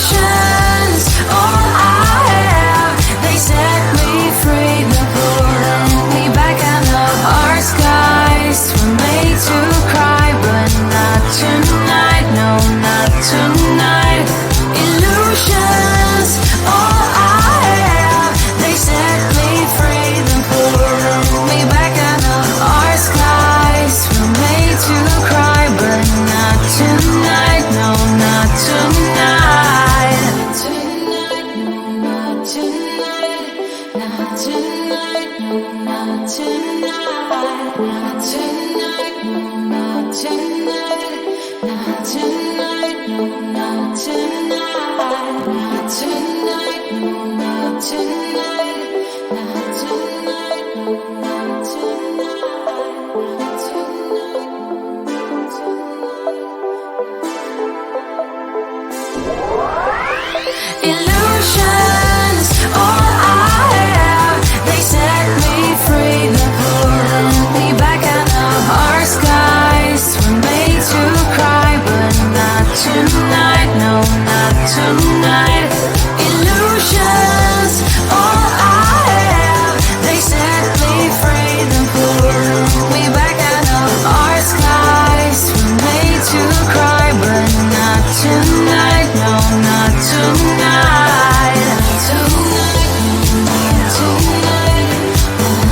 Illusions, all I have, they set me free. They're pulling me back out of our skies. We're made to cry, but not tonight. No, not tonight. Illusions, all I have, they set me free. They're pulling me back out of our skies. We're made to cry, but not tonight. No, not tonight. Tonight, no, not tonight. Not tonight, no, not tonight. Not tonight, no, not tonight. Not tonight, no, not tonight. Not tonight, no, not tonight. Not tonight, no, not tonight. Illusions, all I have, they set me free. They're pulling me back out of our skies. We're made to cry, but not tonight. No, not tonight. Illusions, all I have, they set me free. They're pulling me back out of our skies. We're made to cry, but not tonight. No, not tonight. Tonight, not tonight. Not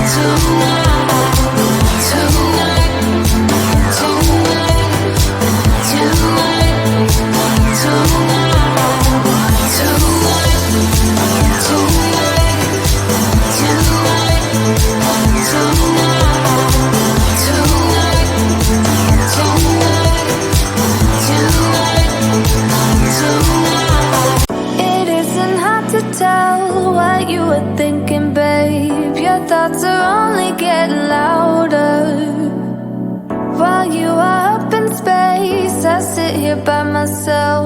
tonight, not tonight. Tonight, not tonight. Not tonight, not tonight. Tonight, not tonight. Not tonight, not tonight. Tonight, not tonight. It isn't hard to tell what you were thinking, babe. Your thoughts are only getting louder. While you are up in space, I sit here by myself.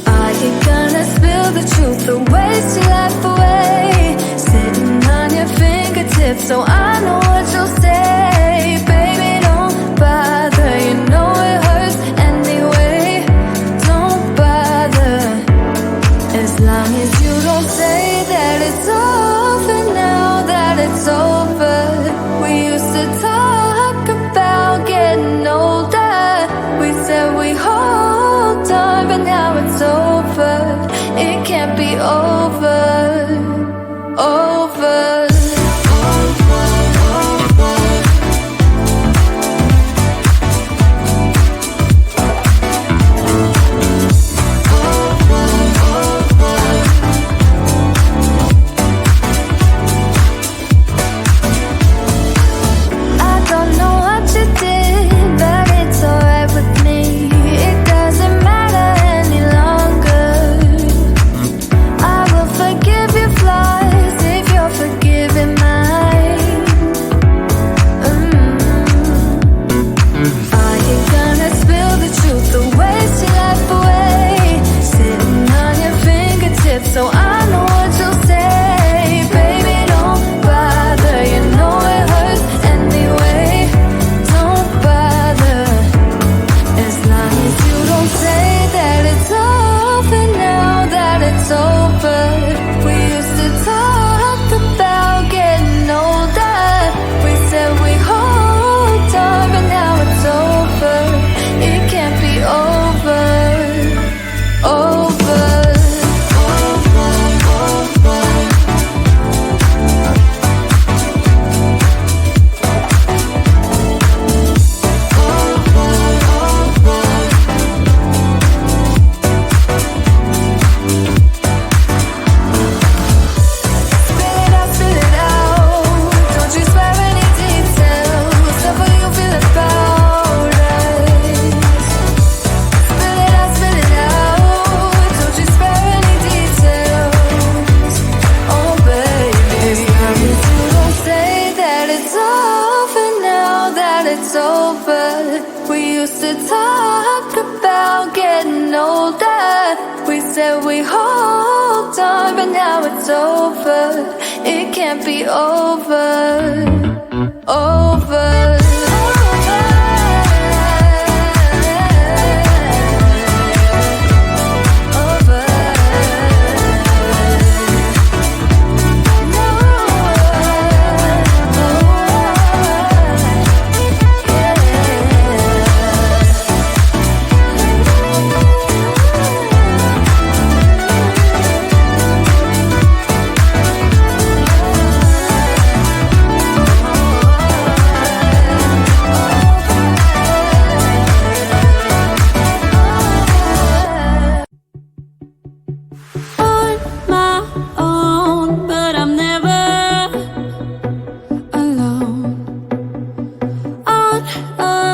Are you gonna spill the truth or waste your life away? Sitting on your fingertips so I know what you'll say. Baby, don't bother, you know it hurts anyway. Don't bother, as long as you don't say that it's over now, that it's over. We used to talk about getting older. We said we hold on, but now it's over. It can't be over. Over. I don't know what you did, but it's alright with me. It doesn't matter any longer. I will forgive your flaws if you're forgiving mine. Are you gonna spill the truth or waste your life away? Sitting on your fingertips so I know what you'll say. Baby, don't bother, you know it hurts anyway. Don't bother, as long as you don't say that it's over now, that it's over. We used to talk about getting older. We said we hold on, but now it's over. It can't be over. Over. Spill it out. Don't you spare any details of how you feel about us. Spill it out. Don't you spare any details. Oh baby, as long as you don't say that it's over now, that it's over. We used to talk about getting older. We said we hold on, but now it's over. It can't be over. Over. Oh,